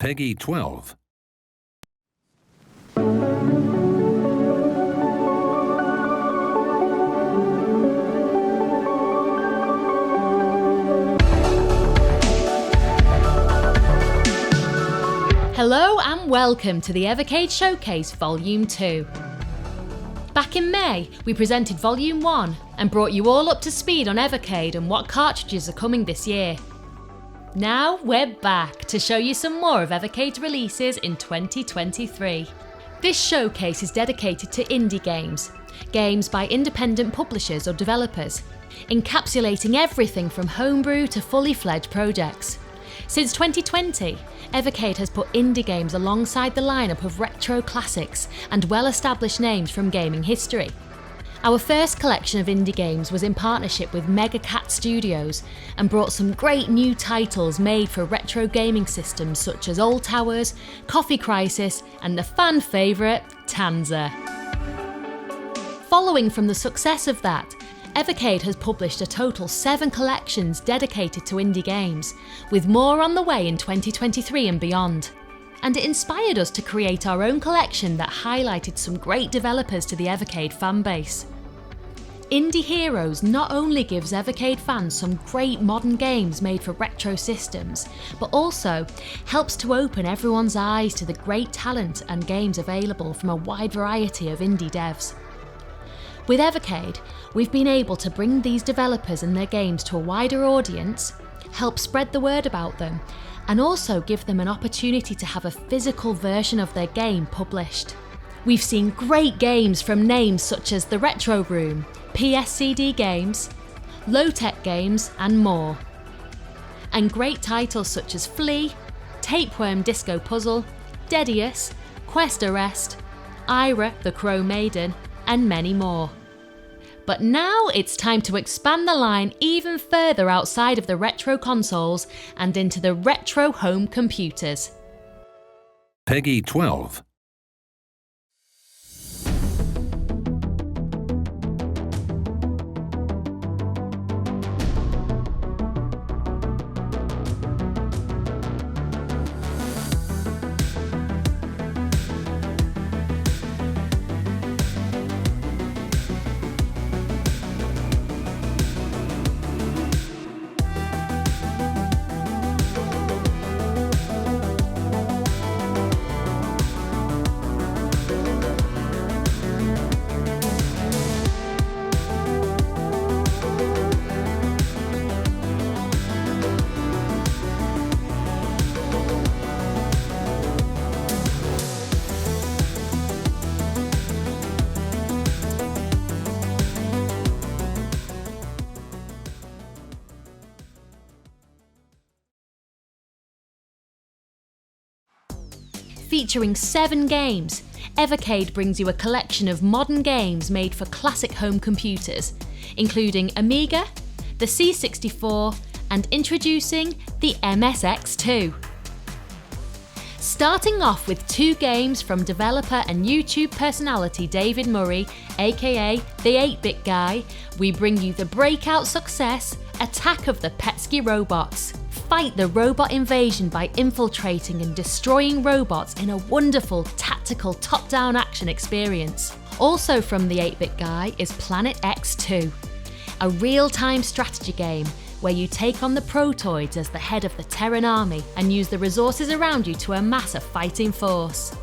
Peggy 12. Hello and welcome to the Evercade Showcase Volume 2. Back in May, we presented Volume 1 and brought you all up to speed on Evercade and what cartridges are coming this year. Now we're back to show you some more of Evercade's releases in 2023. This showcase is dedicated to indie games by independent publishers or developers, encapsulating everything from homebrew to fully fledged projects. Since 2020, Evercade has put indie games alongside the lineup of retro classics and well-established names from gaming history. Our first collection of indie games was in partnership with Mega Cat Studios and brought some great new titles made for retro gaming systems such as Old Towers, Coffee Crisis and the fan favourite Tanza. Following from the success of that, Evercade has published a total 7 collections dedicated to indie games, with more on the way in 2023 and beyond. And it inspired us to create our own collection that highlighted some great developers to the Evercade fanbase. Indie Heroes not only gives Evercade fans some great modern games made for retro systems, but also helps to open everyone's eyes to the great talent and games available from a wide variety of indie devs. With Evercade, we've been able to bring these developers and their games to a wider audience, help spread the word about them, and also give them an opportunity to have a physical version of their game published. We've seen great games from names such as The Retro Room, PSCD Games, Low Tech Games, and more. And great titles such as Flea, Tapeworm Disco Puzzle, Dedius, Quest Arrest, Ira the Crow Maiden, and many more. But now it's time to expand the line even further outside of the retro consoles and into the retro home computers. Peggy 12. Featuring 7 games, Evercade brings you a collection of modern games made for classic home computers, including Amiga, the C64, and introducing the MSX2. Starting off with 2 games from developer and YouTube personality David Murray, aka the 8-Bit Guy, we bring you the breakout success Attack of the Petsky Robots. Fight the robot invasion by infiltrating and destroying robots in a wonderful tactical top-down action experience. Also from the 8-Bit Guy is Planet X2, a real-time strategy game where you take on the Protoids as the head of the Terran army and use the resources around you to amass a fighting force.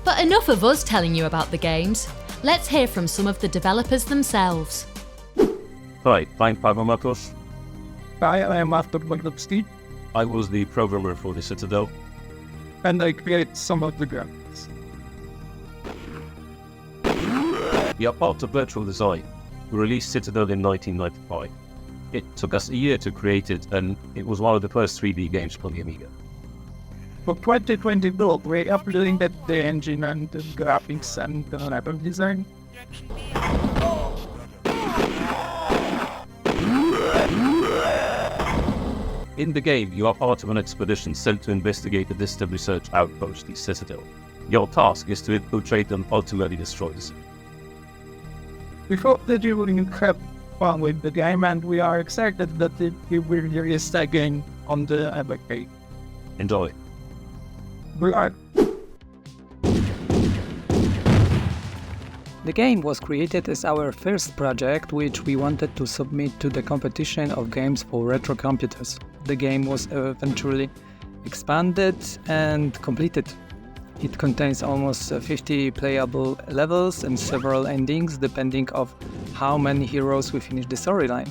But enough of us telling you about the games. Let's hear from some of the developers themselves. Hi, I'm Paweł Matos. Hi, I am Artur Magnowski, I was the programmer for the Citadel. and I create some of the graphics. We are part of Virtual Design. We released Citadel in 1995. It took us a year to create it, and it was one of the first 3D games for the Amiga. For 2022, we're uploading the engine and the graphics and the level design. In the game, you are part of an expedition sent to investigate the distant research outpost, the Citadel. Your task is to infiltrate and ultimately destroy the city. We hope that you will have fun with the game, and we are excited that it will release again on the Evercade. Enjoy. blood. The game was created as our first project, which we wanted to submit to the competition of games for retro computers. The game was eventually expanded and completed. It contains almost 50 playable levels and several endings, depending on how many heroes we finish the storyline.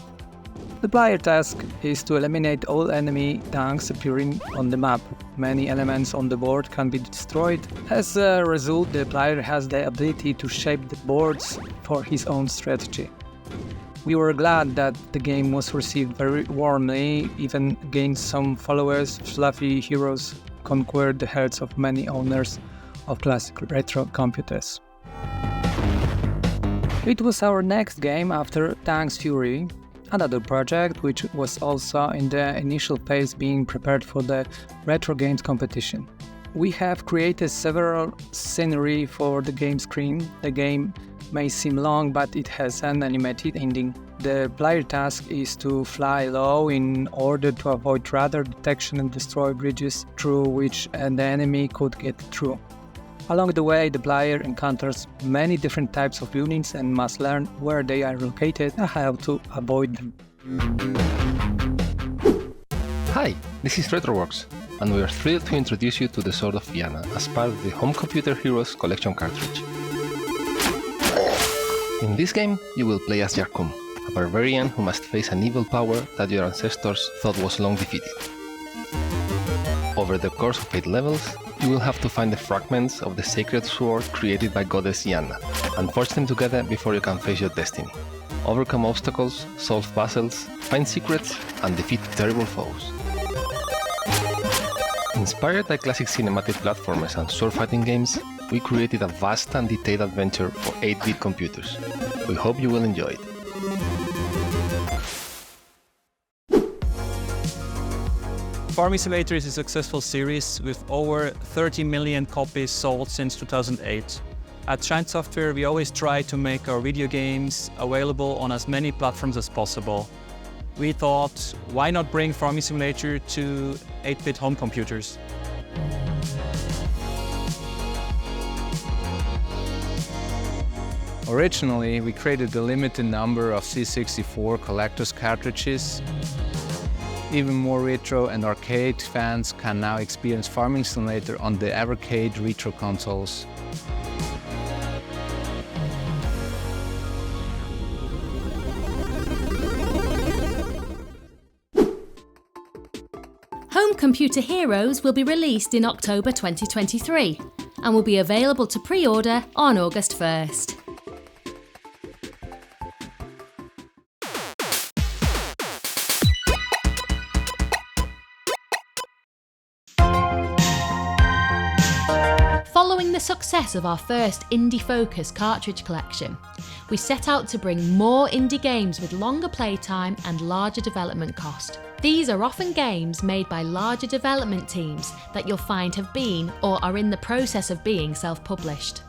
The player task is to eliminate all enemy tanks appearing on the map. Many elements on the board can be destroyed. As a result, the player has the ability to shape the boards for his own strategy. We were glad that the game was received very warmly, even against some followers. Fluffy heroes conquered the hearts of many owners of classic retro computers. It was our next game after Tanks Fury, another project which was also in the initial phase being prepared for the retro games competition. We have created several scenery for the game screen. The game may seem long, but it has an animated ending. The player task is to fly low in order to avoid radar detection and destroy bridges through which the enemy could get through. Along the way, the player encounters many different types of units and must learn where they are located and how to avoid them. Hi, this is Retroworks, and we are thrilled to introduce you to the Sword of Vienna as part of the Home Computer Heroes Collection cartridge. In this game, you will play as Yarkum, a barbarian who must face an evil power that your ancestors thought was long defeated. Over the course of 8 levels, you will have to find the fragments of the sacred sword created by goddess Diana, and forge them together before you can face your destiny. Overcome obstacles, solve puzzles, find secrets, and defeat terrible foes. Inspired by classic cinematic platformers and sword fighting games, we created a vast and detailed adventure for 8-bit computers. We hope you will enjoy it. Farming Simulator is a successful series with over 30 million copies sold since 2008. At Shine Software, we always try to make our video games available on as many platforms as possible. We thought, why not bring Farming Simulator to 8-bit home computers? Originally, we created a limited number of C64 collector's cartridges. Even more retro and arcade fans can now experience Farming Simulator on the Evercade retro consoles. Home Computer Heroes will be released in October 2023 and will be available to pre-order on August 1st. Following the success of our first indie-focused cartridge collection, we set out to bring more indie games with longer playtime and larger development cost. These are often games made by larger development teams that you'll find have been or are in the process of being self-published.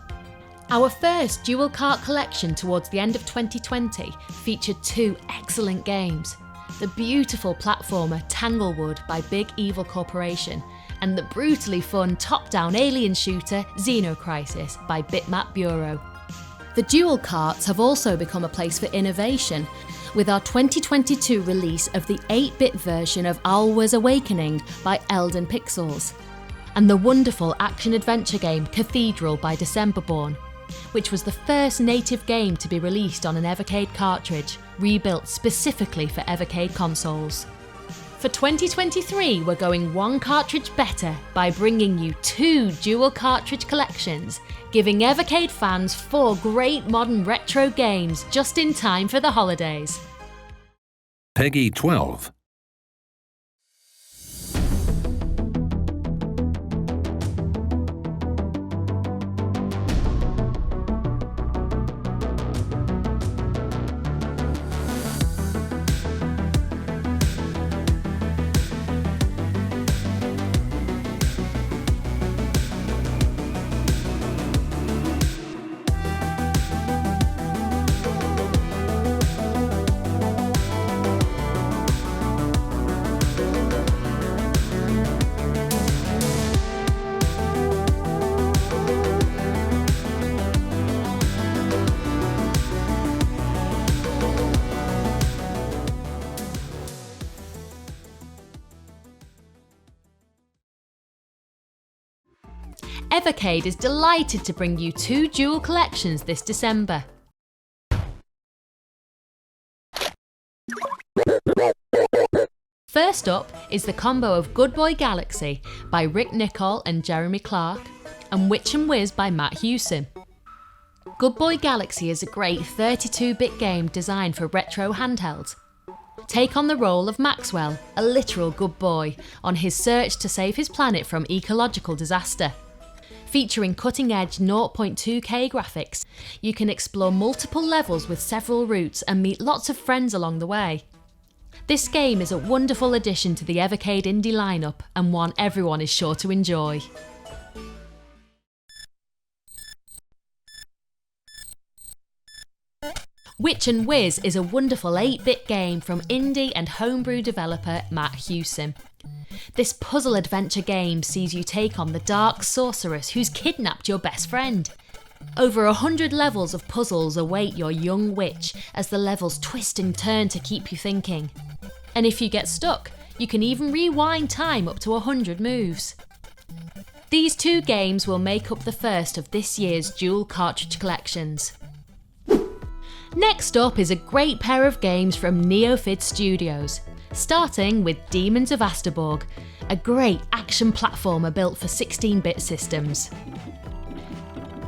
Our first dual cart collection towards the end of 2020 featured 2 excellent games: the beautiful platformer Tanglewood by Big Evil Corporation and the brutally fun top-down alien shooter Xenocrisis by Bitmap Bureau. The dual carts have also become a place for innovation, with our 2022 release of the 8-bit version of Alwa's Awakening by Elden Pixels, and the wonderful action-adventure game Cathedral by Decemberborn, which was the first native game to be released on an Evercade cartridge, rebuilt specifically for Evercade consoles. For 2023, we're going 1 cartridge better by bringing you 2 dual cartridge collections, giving Evercade fans 4 great modern retro games just in time for the holidays. Peggy 12. Evercade is delighted to bring you 2 dual collections this December. First up is the combo of Good Boy Galaxy by Rick Nicol and Jeremy Clark, and Witch and Whiz by Matt Hewson. Good Boy Galaxy is a great 32-bit game designed for retro handhelds. Take on the role of Maxwell, a literal good boy, on his search to save his planet from ecological disaster. Featuring cutting-edge 0.2K graphics, you can explore multiple levels with several routes and meet lots of friends along the way. This game is a wonderful addition to the Evercade indie lineup and one everyone is sure to enjoy. Witch and Whiz is a wonderful 8-bit game from indie and homebrew developer Matt Hewson. This puzzle adventure game sees you take on the dark sorceress who's kidnapped your best friend. Over 100 levels of puzzles await your young witch as the levels twist and turn to keep you thinking. And if you get stuck, you can even rewind time up to 100 moves. These 2 games will make up the first of this year's dual cartridge collections. Next up is a great pair of games from Neofid Studios, starting with Demons of Asterborg, a great action platformer built for 16-bit systems.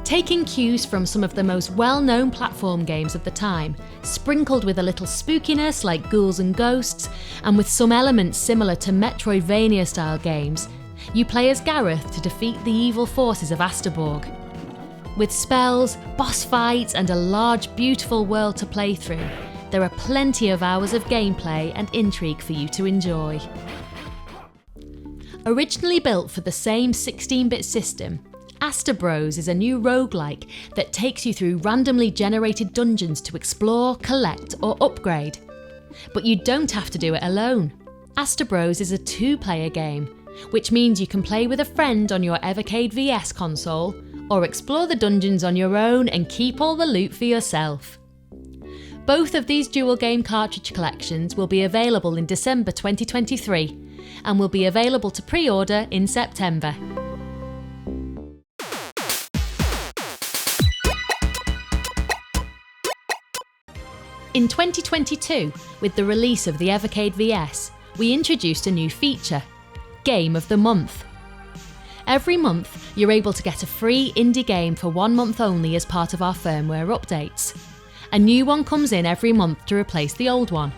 Taking cues from some of the most well-known platform games of the time, sprinkled with a little spookiness like ghouls and ghosts, and with some elements similar to Metroidvania-style games, you play as Gareth to defeat the evil forces of Asterborg. With spells, boss fights, and a large, beautiful world to play through, there are plenty of hours of gameplay and intrigue for you to enjoy. Originally built for the same 16-bit system, Asterbros is a new roguelike that takes you through randomly generated dungeons to explore, collect, or upgrade. But you don't have to do it alone. Asterbros is a 2-player game, which means you can play with a friend on your Evercade VS console, or explore the dungeons on your own and keep all the loot for yourself. Both of these dual game cartridge collections will be available in December 2023 and will be available to pre-order in September. In 2022, with the release of the Evercade VS, we introduced a new feature, Game of the Month. Every month, you're able to get a free indie game for 1 month only as part of our firmware updates. A new one comes in every month to replace the old one.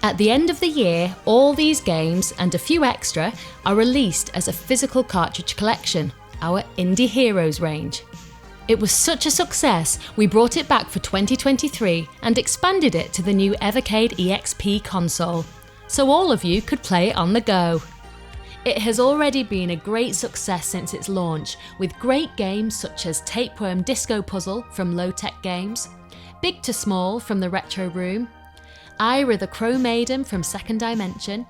At the end of the year, all these games, and a few extra, are released as a physical cartridge collection, our Indie Heroes range. It was such a success, we brought it back for 2023 and expanded it to the new Evercade EXP console, so all of you could play it on the go. It has already been a great success since its launch, with great games such as Tapeworm Disco Puzzle from Low Tech Games, Big to Small from the Retro Room, Ira the Crow Maiden from Second Dimension,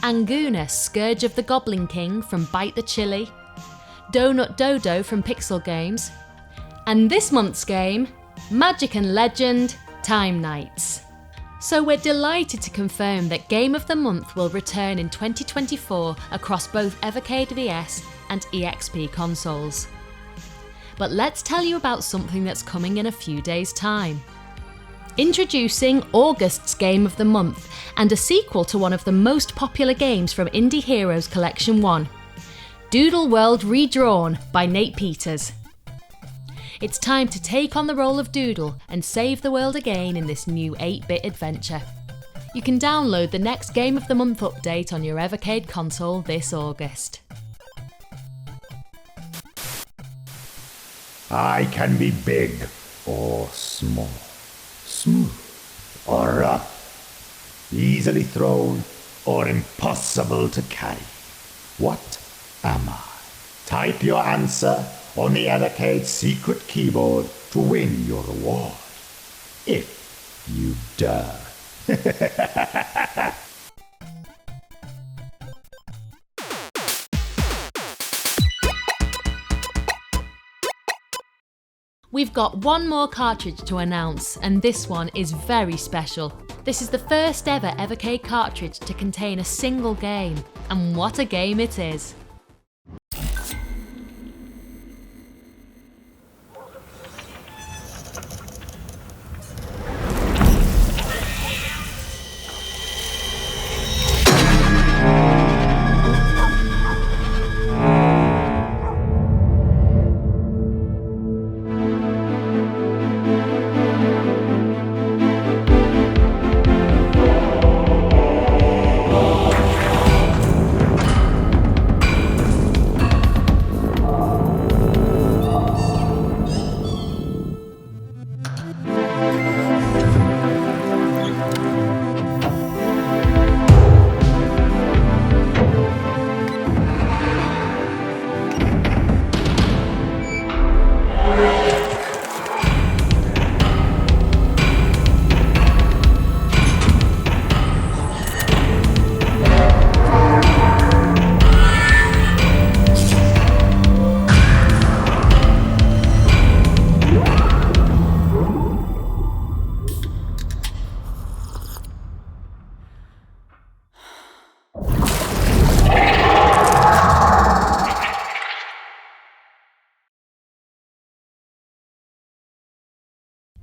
Anguna Scourge of the Goblin King from Bite the Chili, Donut Dodo from Pixel Games, and this month's game, Magic and Legend Time Nights. So we're delighted to confirm that Game of the Month will return in 2024 across both Evercade VS and EXP consoles. But let's tell you about something that's coming in a few days' time. Introducing August's Game of the Month and a sequel to one of the most popular games from Indie Heroes Collection 1, Doodle World Redrawn by Nate Peters. It's time to take on the role of Doodle and save the world again in this new 8-bit adventure. You can download the next Game of the Month update on your Evercade console this August. I can be big or small, smooth or rough, easily thrown or impossible to carry. What am I? Type your answer on the Evercade secret keyboard to win your reward. If you dare. We've got one more cartridge to announce, and this one is very special. This is the first ever Evercade cartridge to contain a single game, and what a game it is.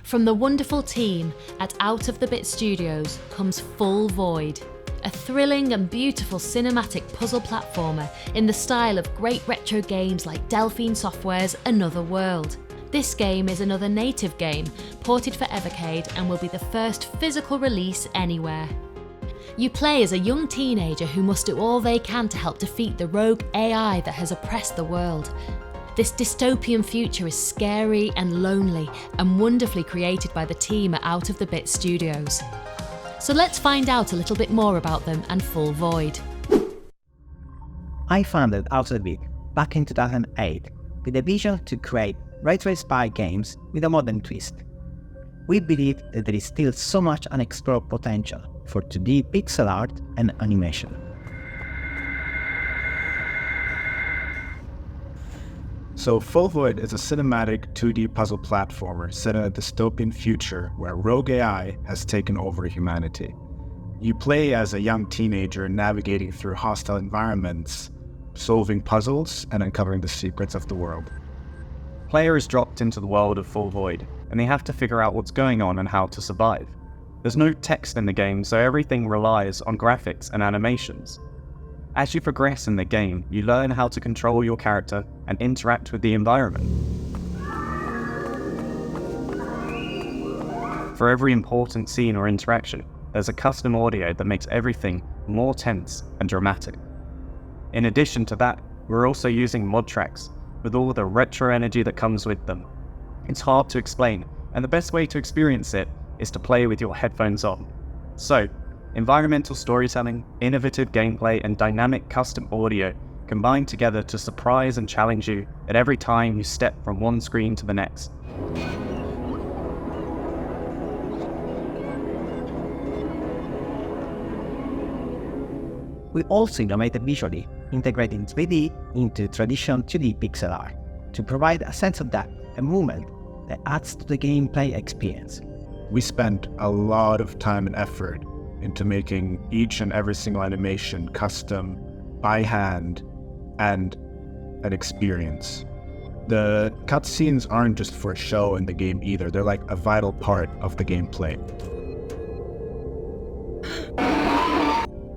From the wonderful team at Out of the Bit Studios comes Full Void, a thrilling and beautiful cinematic puzzle platformer in the style of great retro games like Delphine Software's Another World. This game is another native game ported for Evercade and will be the first physical release anywhere. You play as a young teenager who must do all they can to help defeat the rogue AI that has oppressed the world. This dystopian future is scary and lonely and wonderfully created by the team at Out of the Bit Studios. So let's find out a little bit more about them and Full Void. I founded Out of the Bit back in 2008 with a vision to create retro spy games with a modern twist. We believe that there is still so much unexplored potential for 2D pixel art and animation. So Full Void is a cinematic 2D puzzle platformer set in a dystopian future where rogue AI has taken over humanity. You play as a young teenager navigating through hostile environments, solving puzzles and uncovering the secrets of the world. Players dropped into the world of Full Void, and they have to figure out what's going on and how to survive. There's no text in the game, so everything relies on graphics and animations. As you progress in the game, you learn how to control your character and interact with the environment. For every important scene or interaction, there's a custom audio that makes everything more tense and dramatic. In addition to that, we're also using mod tracks with all the retro energy that comes with them. It's hard to explain, and the best way to experience it is to play with your headphones on. So, environmental storytelling, innovative gameplay, and dynamic custom audio combine together to surprise and challenge you at every time you step from one screen to the next. We also innovated visually, integrating 3D into traditional 2D pixel art to provide a sense of depth and movement that adds to the gameplay experience. We spent a lot of time and effort into making each and every single animation custom, by hand, and an experience. The cutscenes aren't just for show in the game either, they're like a vital part of the gameplay.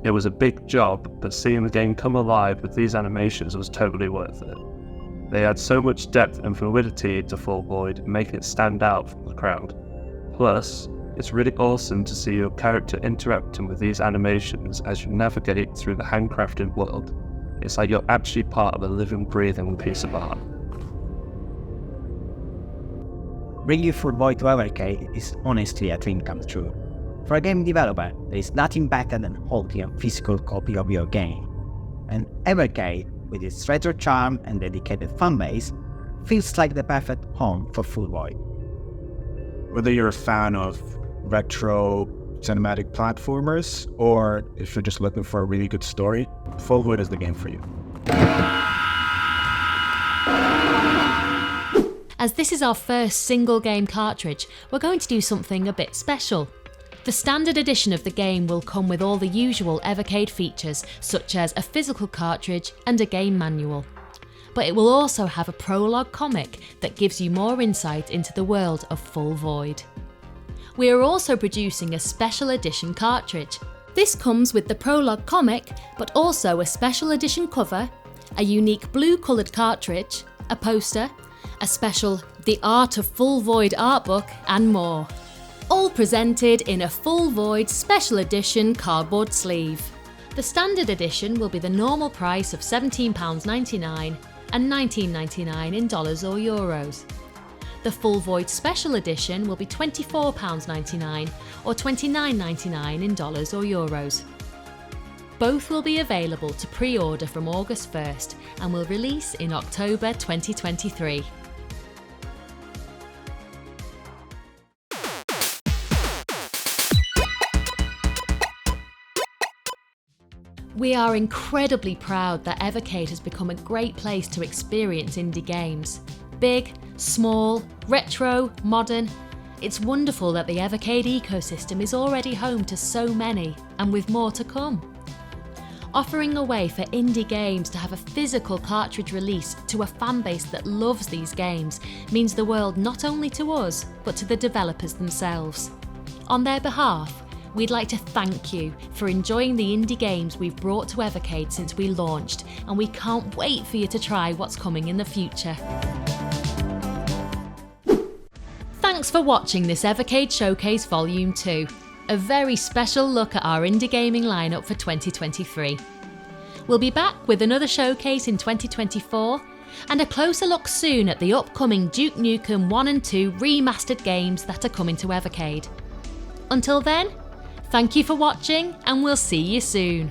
It was a big job, but seeing the game come alive with these animations was totally worth it. They add so much depth and fluidity to Full Void, making it stand out from the crowd. Plus, it's really awesome to see your character interacting with these animations as you navigate through the handcrafted world. It's like you're actually part of a living, breathing piece of art. Bringing Full Void to Evercade is honestly a dream come true. For a game developer, there is nothing better than holding a physical copy of your game. And Evercade, with its retro charm and dedicated fanbase, feels like the perfect home for Full Void. Whether you're a fan of retro cinematic platformers, or if you're just looking for a really good story, Full Void is the game for you. As this is our first single game cartridge, we're going to do something a bit special. The standard edition of the game will come with all the usual Evercade features, such as a physical cartridge and a game manual. But it will also have a prologue comic that gives you more insight into the world of Full Void. We are also producing a special edition cartridge. This comes with the prologue comic, but also a special edition cover, a unique blue coloured cartridge, a poster, a special The Art of Full Void art book, and more. All presented in a Full Void special edition cardboard sleeve. The standard edition will be the normal price of £17.99 and $19.99 in dollars or euros. The Full Void special edition will be £24.99 or $29.99 in dollars or euros. Both will be available to pre-order from August 1st and will release in October 2023. We are incredibly proud that Evercade has become a great place to experience indie games. Big, small, retro, modern. It's wonderful that the Evercade ecosystem is already home to so many, and with more to come. offering a way for indie games to have a physical cartridge release to a fanbase that loves these games means the world not only to us, but to the developers themselves. On their behalf, we'd like to thank you for enjoying the indie games we've brought to Evercade since we launched, and we can't wait for you to try what's coming in the future. Thanks for watching this Evercade Showcase Volume 2, a very special look at our indie gaming lineup for 2023. We'll be back with another showcase in 2024, and a closer look soon at the upcoming Duke Nukem 1 and 2 remastered games that are coming to Evercade. Until then, thank you for watching, and we'll see you soon.